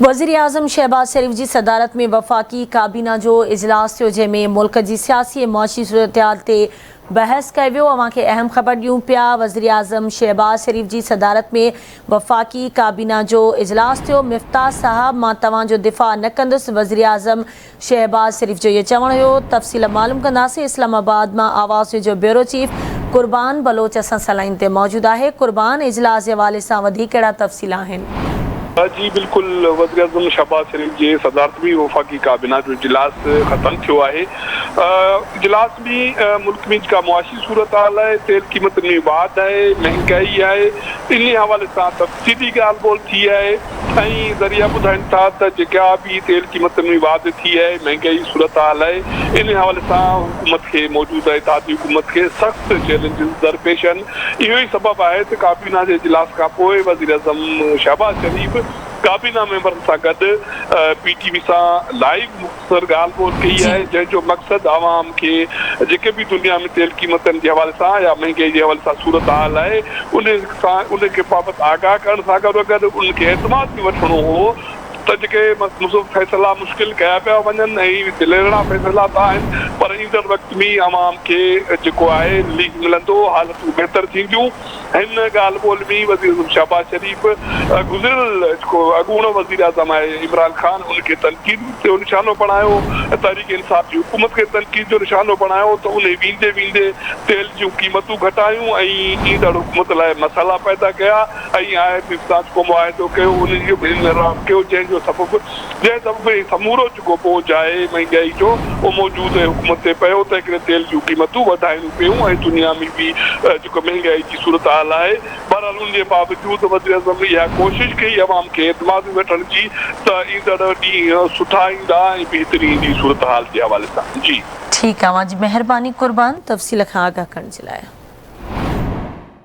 वज़ीर-ए-आज़म शहबाज शरीफ की सदारत में वफ़ाक़ी काबीना जो इजलास थियो, जंहिंमें मुल्क की सियासी ऐं मुआशी सूरत-हाल ते बहस कयो वियो। अवां खे अहम ख़बर ॾियूं पिया। वज़ीर-ए-आज़म शहबाज शरीफ की सदारत में वफ़ाक़ी काबीना जो इजलास थियो। मिफ्ताह साहब, मां तव्हांजो दिफ़ा न कंदुसि, वज़ीर-ए-आज़म शहबाज शरीफ जो ये चवण हुयो। तफ़सील मालूम कंदासीं। इस्लामाबाद मां आवाज़ जो ब्यूरो चीफ कुर्बान बलोच असां सां लाइन ते मौजूद आहे। कुर्बान, इजलास के हवाले सां वधीक कहिड़ा तफ़सील आहिनि? जी बिल्कुल, वज़ीर-ए-आज़म शहबाज शरीफ के सदारत में वफ़ाक़ी काबीना जो इजलास ख़त्म थियो है। इजलास में मुल्क में जेका मुआशी सूरत हाल है, तेल क़ीमत में वाध है, महंगाई है, इन हवाले से तफ़सीली ॻाल्हि ॿोल थी है। ज़रिया ॿुधाइनि था त जेका भी तेल क़ीमत में वाध थी है, महंगाई सूरत हाल है, इन हवाले से हुकूमत के मौजूदा इत्तेहादी हुकूमत के सख्त चैलेंजिस दरपेश आहिनि। इहो ई सबब है त काबीना के इजलास खां पोइ वज़ीर-ए-आज़म शहबाज शरीफ काबीना मेंबरनि सां गॾु PTV सां लाइव मुख़्तसर ॻाल्हि ॿोल कई है, जंहिंजो मक़सद आवाम के जेके भी दुनिया में तेल क़ीमतनि के हवाले सां या महंगाई के हवाले सां सूरत हाल है, उन के बाबति आगाह करण सां गॾोगॾु उनखे एतमाद में वठिणो हो त जेके फैसला मुश्किल कया पिया वञनि ऐं दिलेरड़ा फैसला था आहिनि, पर ईंदड़ वक़्त में आवाम के जेको आहे रिलीफ मिलंदो, हालतूं बहितर थींदियूं। हिन ॻाल्हि ॿोल में वज़ीर-ए-आज़म शहबाज शरीफ गुज़िरियल जेको अॻूणो वज़ीर-ए-आज़म आहे इमरान खान, उनखे तनक़ीद जो निशानो बणायो, तहरीक इंसाफ़ की हुकूमत के तनक़ीद जो निशानो बणायो त उन वेंदे वेंदे तेल जूं क़ीमतूं घटायूं ऐं ईंदड़ हुकूमत लाइ मसाला पैदा कया ऐं IMF सां जेको मुआहिदो कयो उनजो कयो, जंहिंजो सबब समूरो जेको बोझ आहे महंगाई जो वो मौजूद हुकूमत ते पियो त हिकिड़े तेल जूं क़ीमतूं वधाइणियूं पियूं ऐं दुनिया में भी जेको महंगाई की सूरत हाल है। बहरहाल उन बावजूद वज़ीर-ए-आज़म इहा कोशिश कई अवाम के एतमाद में वठण जी त ईंदड़ ॾींहं सुठा ईंदा ऐं बहितरी ईंदी सूरत हाल के हवाले सां। जी ठीक है, मेहरबानी कुर्बान, तफ़सील खां आगाह करण जे लाइ।